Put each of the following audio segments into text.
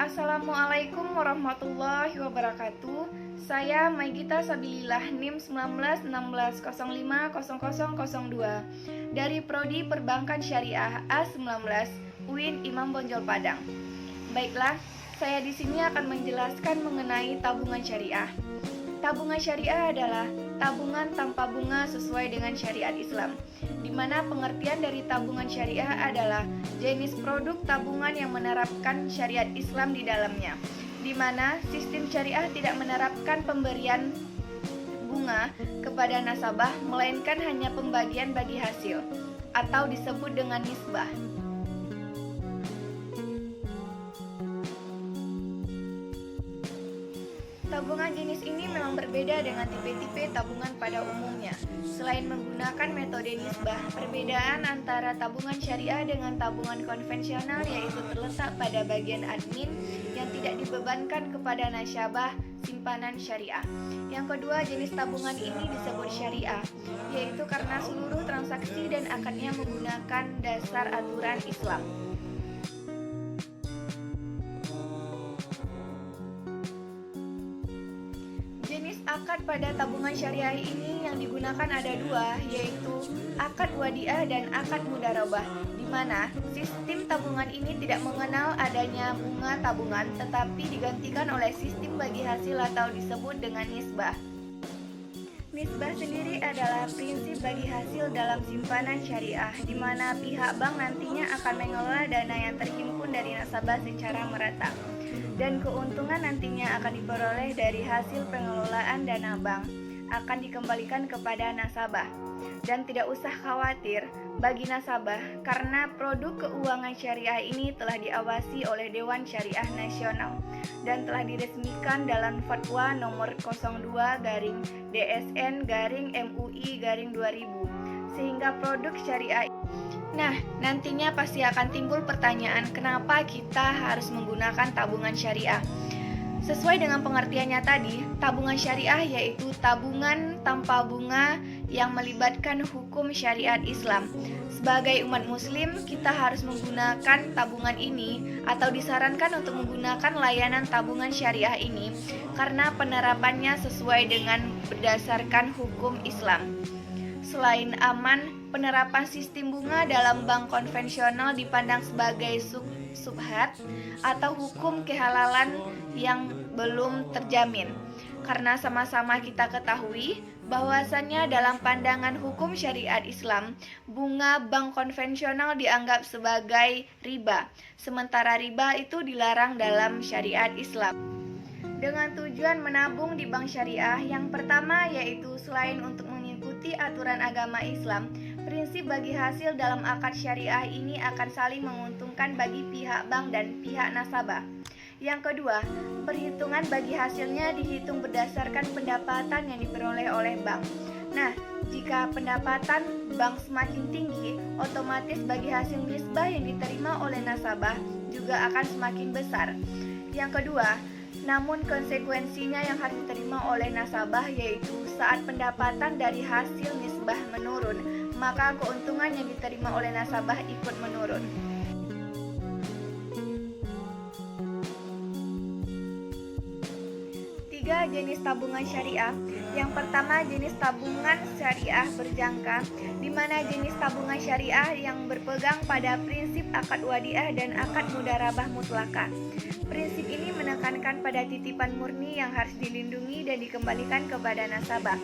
Assalamualaikum warahmatullahi wabarakatuh. Saya Maigita Sabilillah, NIM 1916050002 dari Prodi Perbankan Syariah A19 UIN Imam Bonjol Padang. Baiklah, saya di sini akan menjelaskan mengenai tabungan syariah. Tabungan syariah adalah tabungan tanpa bunga sesuai dengan syariat Islam, di mana pengertian dari tabungan syariah adalah jenis produk tabungan yang menerapkan syariat Islam di dalamnya, di mana sistem syariah tidak menerapkan pemberian bunga kepada nasabah, melainkan hanya pembagian bagi hasil, atau disebut dengan nisbah. Tabungan jenis ini memang berbeda dengan tipe-tipe tabungan pada umumnya. Selain menggunakan metode nisbah, perbedaan antara tabungan syariah dengan tabungan konvensional yaitu terletak pada bagian admin yang tidak dibebankan kepada nasabah simpanan syariah. Yang kedua, jenis tabungan ini disebut syariah, yaitu karena seluruh transaksi dan akadnya menggunakan dasar aturan Islam. Jenis akad pada tabungan syariah ini yang digunakan ada dua, yaitu akad wadiah dan akad mudharabah, di mana sistem tabungan ini tidak mengenal adanya bunga tabungan, tetapi digantikan oleh sistem bagi hasil atau disebut dengan nisbah. Nisbah sendiri adalah prinsip bagi hasil dalam simpanan syariah, di mana pihak bank nantinya akan mengelola dana yang terhimpun dari nasabah secara merata, dan keuntungan nantinya akan diperoleh dari hasil pengelolaan dana bank akan dikembalikan kepada nasabah. Dan tidak usah khawatir bagi nasabah karena produk keuangan syariah ini telah diawasi oleh Dewan Syariah Nasional dan telah diresmikan dalam Fatwa nomor 02/DSN/MUI/2000, sehingga produk syariah. Nah, nantinya pasti akan timbul pertanyaan, kenapa kita harus menggunakan tabungan syariah? Sesuai dengan pengertiannya tadi, tabungan syariah yaitu tabungan tanpa bunga yang melibatkan hukum syariat Islam. Sebagai umat muslim, kita harus menggunakan tabungan ini atau disarankan untuk menggunakan layanan tabungan syariah ini karena penerapannya sesuai dengan berdasarkan hukum Islam. Selain aman, penerapan sistem bunga dalam bank konvensional dipandang sebagai subhat atau hukum kehalalan yang belum terjamin. Karena sama-sama kita ketahui bahwasannya dalam pandangan hukum syariat Islam, bunga bank konvensional dianggap sebagai riba, sementara riba itu dilarang dalam syariat Islam. Dengan tujuan menabung di bank syariah, yang pertama yaitu selain untuk mengikuti aturan agama Islam, prinsip bagi hasil dalam akad syariah ini akan saling menguntungkan bagi pihak bank dan pihak nasabah. Yang kedua, perhitungan bagi hasilnya dihitung berdasarkan pendapatan yang diperoleh oleh bank. Nah, jika pendapatan bank semakin tinggi, otomatis bagi hasil nisbah yang diterima oleh nasabah juga akan semakin besar. Yang kedua, namun konsekuensinya yang harus diterima oleh nasabah yaitu saat pendapatan dari hasil nisbah menurun, maka keuntungan yang diterima oleh nasabah ikut menurun. Tiga jenis tabungan syariah. Yang pertama, jenis tabungan syariah berjangka, di mana jenis tabungan syariah yang berpegang pada prinsip akad wadiah dan akad mudharabah mutlakah. Prinsip ini menekankan pada titipan murni yang harus dilindungi dan dikembalikan kepada nasabah.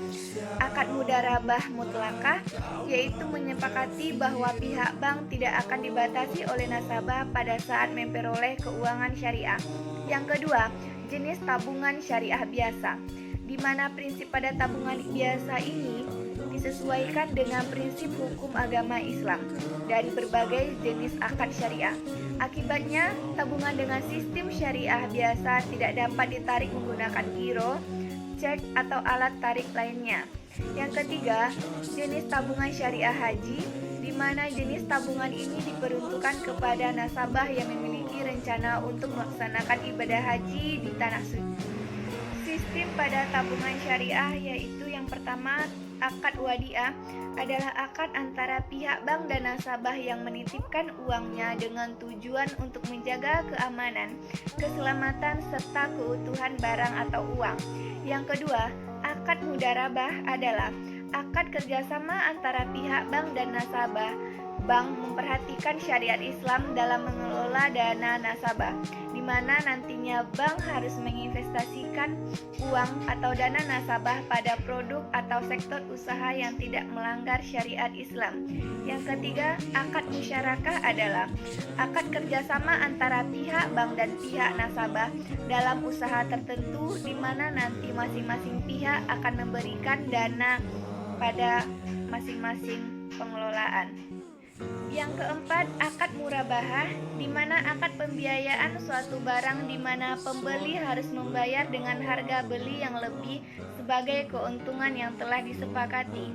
Akad mudharabah mutlakah yaitu menyepakati bahwa pihak bank tidak akan dibatasi oleh nasabah pada saat memperoleh keuangan syariah. Yang kedua, jenis tabungan syariah biasa, di mana prinsip pada tabungan biasa ini disesuaikan dengan prinsip hukum agama Islam dari berbagai jenis akad syariah. Akibatnya, tabungan dengan sistem syariah biasa tidak dapat ditarik menggunakan giro, cek, atau alat tarik lainnya. Yang ketiga, jenis tabungan syariah haji, di mana jenis tabungan ini diperuntukkan kepada nasabah yang memiliki rencana untuk melaksanakan ibadah haji di tanah suci, sistem pada tabungan syariah yaitu yang pertama, akad wadiah adalah akad antara pihak bank dan nasabah yang menitipkan uangnya dengan tujuan untuk menjaga keamanan, keselamatan, serta keutuhan barang atau uang. Yang kedua, akad mudharabah adalah akad kerjasama antara pihak bank dan nasabah. Bank memperhatikan syariat Islam dalam mengelola dana nasabah, di mana nantinya bank harus menginvestasikan uang atau dana nasabah pada produk atau sektor usaha yang tidak melanggar syariat Islam. Yang ketiga, akad musyarakah adalah akad kerjasama antara pihak bank dan pihak nasabah dalam usaha tertentu, di mana nanti masing-masing pihak akan memberikan dana pada masing-masing pengelolaan. Yang keempat, akad murabahah, di mana akad pembiayaan suatu barang di mana pembeli harus membayar dengan harga beli yang lebih sebagai keuntungan yang telah disepakati.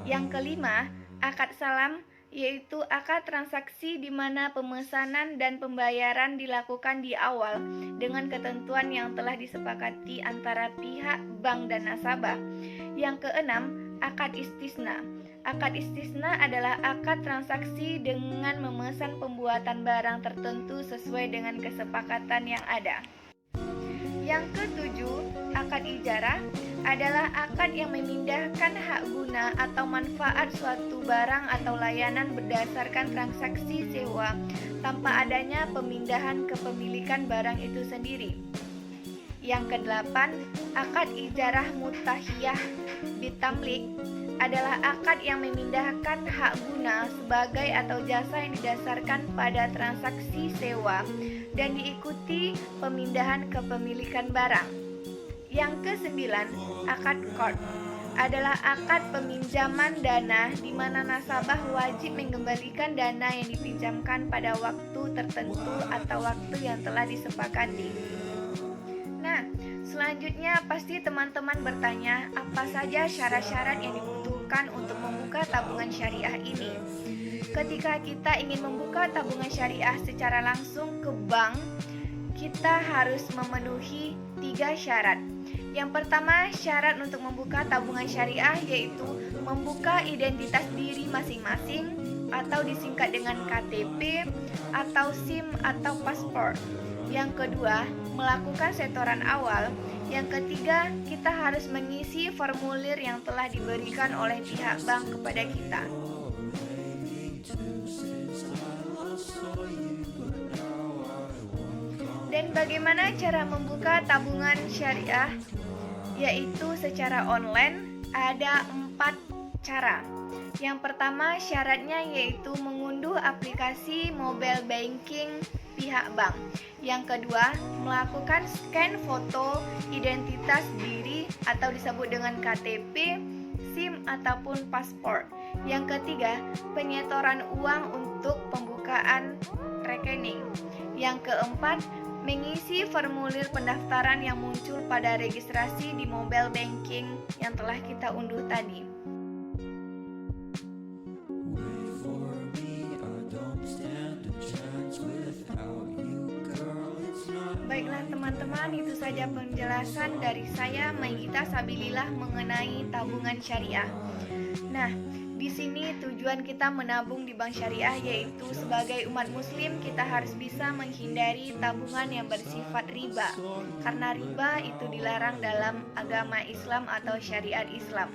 Yang kelima, akad salam, yaitu akad transaksi di mana pemesanan dan pembayaran dilakukan di awal dengan ketentuan yang telah disepakati antara pihak bank dan nasabah. Yang keenam, akad istisna. Akad istisna adalah akad transaksi dengan memesan pembuatan barang tertentu sesuai dengan kesepakatan yang ada. Yang ketujuh, akad ijarah adalah akad yang memindahkan hak guna atau manfaat suatu barang atau layanan berdasarkan transaksi sewa tanpa adanya pemindahan kepemilikan barang itu sendiri. Yang kedelapan, akad ijarah mutahiyah bitamlik adalah akad yang memindahkan hak guna sebagai atau jasa yang didasarkan pada transaksi sewa dan diikuti pemindahan kepemilikan barang. Yang kesembilan, akad qard adalah akad peminjaman dana di mana nasabah wajib mengembalikan dana yang dipinjamkan pada waktu tertentu atau waktu yang telah disepakati. Nah, selanjutnya pasti teman-teman bertanya, apa saja syarat-syarat yang dibutuhkan untuk membuka tabungan syariah ini? Ketika kita ingin membuka tabungan syariah secara langsung ke bank, kita harus memenuhi 3 syarat. Yang pertama, syarat untuk membuka tabungan syariah yaitu membuka identitas diri masing-masing atau disingkat dengan KTP atau SIM atau paspor. Yang kedua, melakukan setoran awal. Yang ketiga, kita harus mengisi formulir yang telah diberikan oleh pihak bank kepada kita. Dan bagaimana cara membuka tabungan syariah? Yaitu secara online, ada 4 cara. Yang pertama, syaratnya yaitu mengunduh aplikasi mobile banking pihak bank. Yang kedua, melakukan scan foto identitas diri atau disebut dengan KTP, SIM ataupun paspor. Yang ketiga, penyetoran uang untuk pembukaan rekening. Yang keempat, mengisi formulir pendaftaran yang muncul pada registrasi di mobile banking yang telah kita unduh tadi. Baiklah teman-teman, itu saja penjelasan dari saya Maigita Sabilillah mengenai tabungan syariah. Nah, di sini tujuan kita menabung di bank syariah yaitu sebagai umat muslim kita harus bisa menghindari tabungan yang bersifat riba. Karena riba itu dilarang dalam agama Islam atau syariat Islam.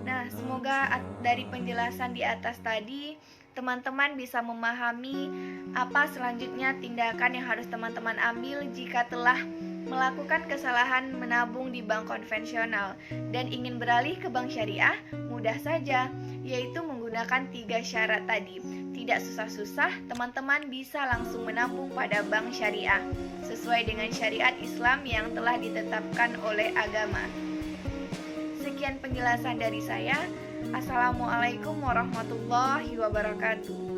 Nah, semoga dari penjelasan di atas tadi teman-teman bisa memahami apa selanjutnya tindakan yang harus teman-teman ambil jika telah melakukan kesalahan menabung di bank konvensional dan ingin beralih ke bank syariah. Mudah saja, yaitu menggunakan 3 syarat tadi. Tidak susah-susah, teman-teman bisa langsung menabung pada bank syariah sesuai dengan syariat Islam yang telah ditetapkan oleh agama. Sekian penjelasan dari saya. Assalamualaikum warahmatullahi wabarakatuh.